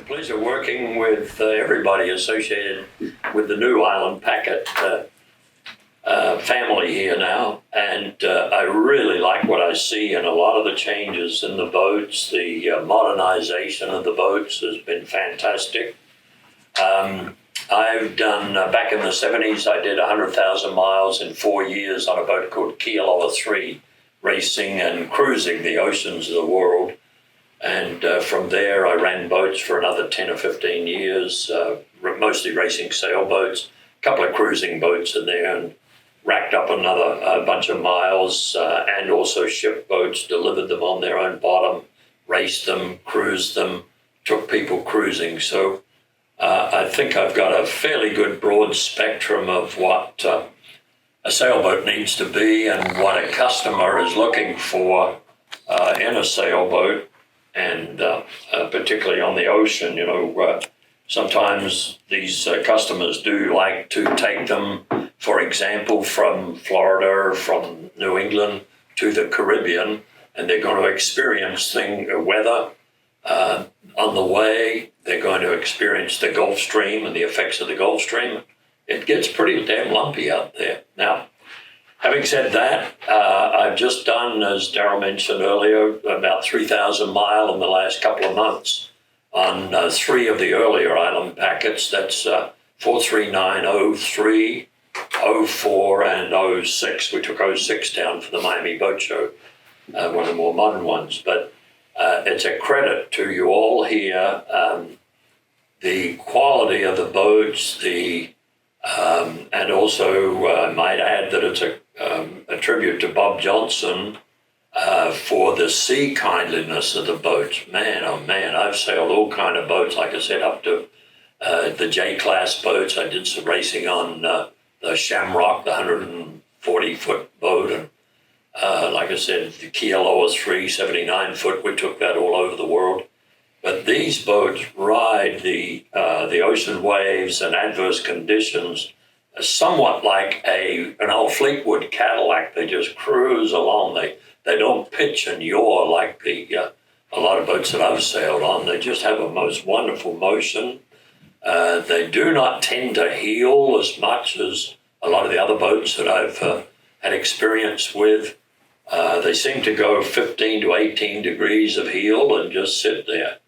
pleasure working with everybody associated with the new Island Packet family here now, and I really like what I see, and a lot of the changes in the boats, the modernization of the boats has been fantastic. I've done, back in the 70s, I did 100,000 miles in 4 years on a boat called Kiowa 3, racing and cruising the oceans of the world. And from there, I ran boats for another 10 or 15 years, mostly racing sailboats, a couple of cruising boats in there, and racked up another bunch of miles, and also ship boats, delivered them on their own bottom, raced them, cruised them, took people cruising. So I think I've got a fairly good broad spectrum of what a sailboat needs to be and what a customer is looking for in a sailboat. And particularly on the ocean, sometimes these customers do like to take them, for example, from Florida or from New England to the Caribbean, and they're going to experience weather on the way. They're going to experience the Gulf Stream and the effects of the Gulf Stream. It gets pretty damn lumpy out there. Now, having said that, I've just done, as Darryl mentioned earlier, about 3,000 miles in the last couple of months on 3 of the earlier Island Packets. That's 439, 03, 04, and 06. We took 06 down for the Miami Boat Show, one of the more modern ones. But it's a credit to you all here. The quality of the boats, and also I might add that it's a tribute to Bob Johnson for the sea kindliness of the boats. Man, oh man, I've sailed all kind of boats, like I said, up to the J-class boats. I did some racing on the Shamrock, the 140-foot boat, and like I said, the Kiowa 3, 79-foot. We took that all over the world. But these boats ride the ocean waves and adverse conditions somewhat like an old Fleetwood Cadillac. They just cruise along. They don't pitch and yaw like a lot of boats that I've sailed on. They just have a most wonderful motion. They do not tend to heel as much as a lot of the other boats that I've had experience with. They seem to go 15 to 18 degrees of heel and just sit there.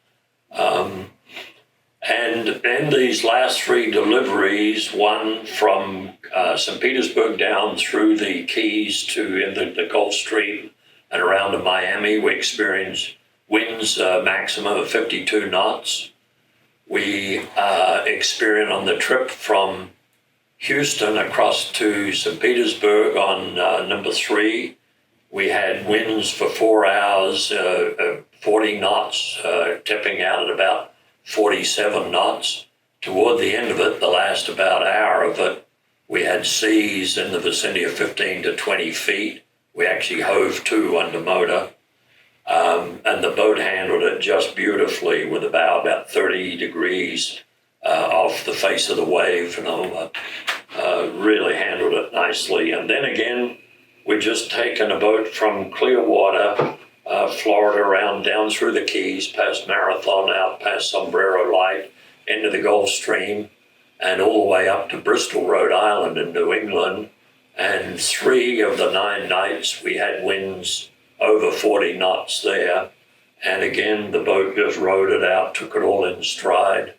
And in these last 3 deliveries, one from St. Petersburg down through the Keys to in the Gulf Stream and around to Miami, we experienced winds maximum of 52 knots. We experienced on the trip from Houston across to St. Petersburg on number 3, we had winds for 4 hours, 40 knots, tipping out at about 47 knots. Toward the end of it, the last about hour of it, we had seas in the vicinity of 15 to 20 feet. We actually hove to under motor, and the boat handled it just beautifully with the bow about 30 degrees off the face of the wave. Really handled it nicely. And then again, we'd just taken a boat from Clearwater, Florida, around down through the Keys, past Marathon, out past Sombrero Light, into the Gulf Stream, and all the way up to Bristol, Rhode Island in New England. And 3 of the 9 nights we had winds over 40 knots there. And again, the boat just rode it out, took it all in stride,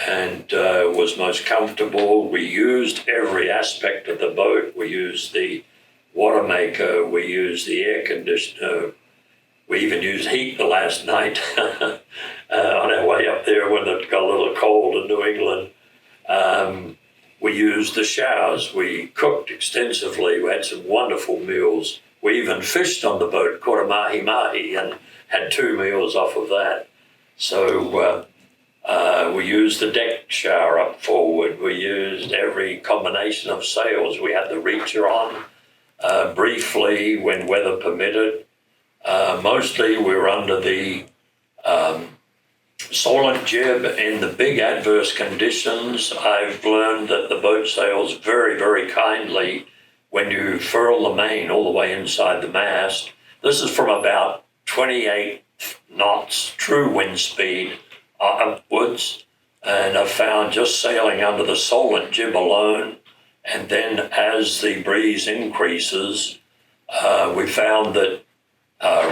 and was most comfortable. We used every aspect of the boat. We used the water maker, we used the air conditioner. We even used heat the last night on our way up there when it got a little cold in New England. We used the showers. We cooked extensively. We had some wonderful meals. We even fished on the boat, caught a mahi-mahi, and had 2 meals off of that. So we used the deck shower up forward. We used every combination of sails. We had the reacher on briefly when weather permitted. Mostly we were under the Soylent jib in the big adverse conditions. I've learned that the boat sails very, very kindly when you furl the main all the way inside the mast. This is from about 28 knots true wind speed upwards, and I found just sailing under the solent jib alone, and then as the breeze increases, we found that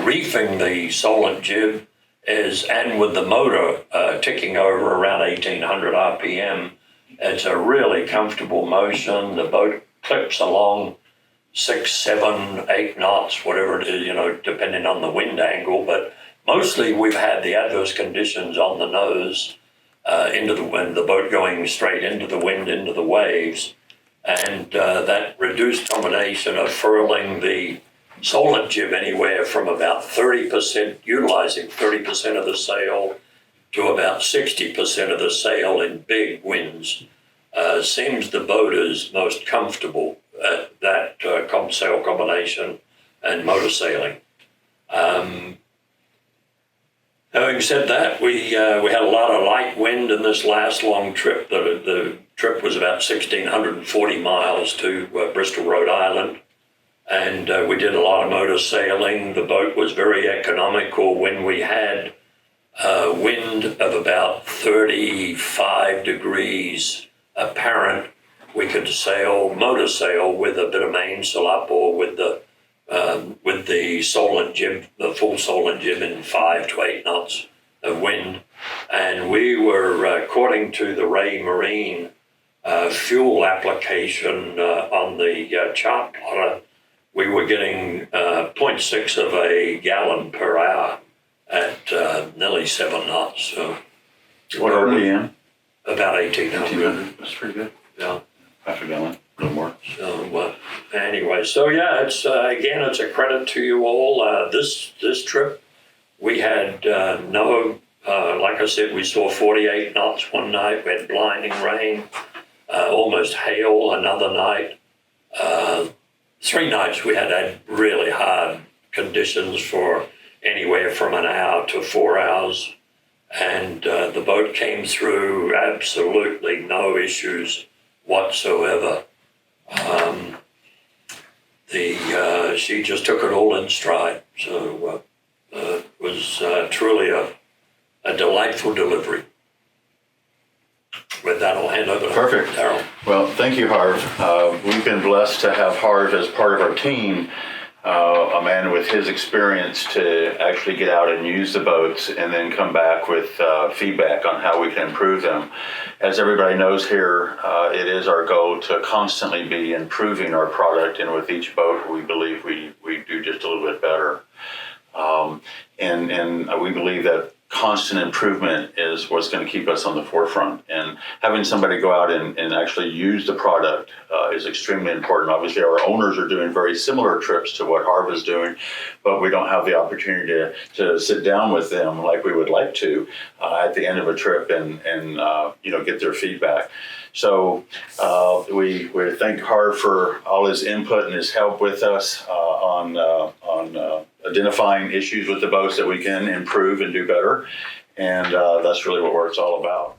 reefing the solent jib and with the motor ticking over around 1800 RPM, it's a really comfortable motion. The boat clips along 6, 7, 8 knots, whatever it is, depending on the wind angle. But mostly we've had the adverse conditions on the nose, into the wind, the boat going straight into the wind, into the waves. And that reduced combination of furling the solent jib anywhere from about 30%, utilizing 30% of the sail, to about 60% of the sail in big winds. Seems the boat is most comfortable at that sail combination and motor sailing. Having said that, we had a lot of light wind in this last long trip. The trip was about 1,640 miles to Bristol, Rhode Island. And we did a lot of motor sailing. The boat was very economical. When we had wind of about 35 degrees apparent, we could motor sail with a bit of mainsail up, or with the solent jib, the full solent jib, in 5 to 8 knots of wind. And we were, according to the Ray Marine fuel application on the chart plotter, we were getting 0.6 of a gallon per hour at nearly 7 knots. So what RPM? About 1800. That's pretty good. Yeah. Half a gallon, a little more. So anyway, so yeah, it's again, it's a credit to you all. This trip, we had like I said, we saw 48 knots one night. We had blinding rain, almost hail another night. 3 nights we had really hard conditions for anywhere from an hour to 4 hours. And the boat came through absolutely no issues whatsoever. She just took it all in stride. So it was truly a delightful delivery. With that, I'll hand over to Perfect. Darryl. Well, thank you, Harv. We've been blessed to have Harv as part of our team, a man with his experience to actually get out and use the boats and then come back with feedback on how we can improve them. As everybody knows here, it is our goal to constantly be improving our product, and with each boat, we believe we do just a little bit better. And we believe that constant improvement is what's going to keep us on the forefront. And having somebody go out and actually use the product is extremely important. Obviously, our owners are doing very similar trips to what Harv is doing, but we don't have the opportunity to sit down with them like we would like to at the end of a trip and get their feedback. So we thank Harv for all his input and his help with us on identifying issues with the boats that we can improve and do better. And that's really what it's all about.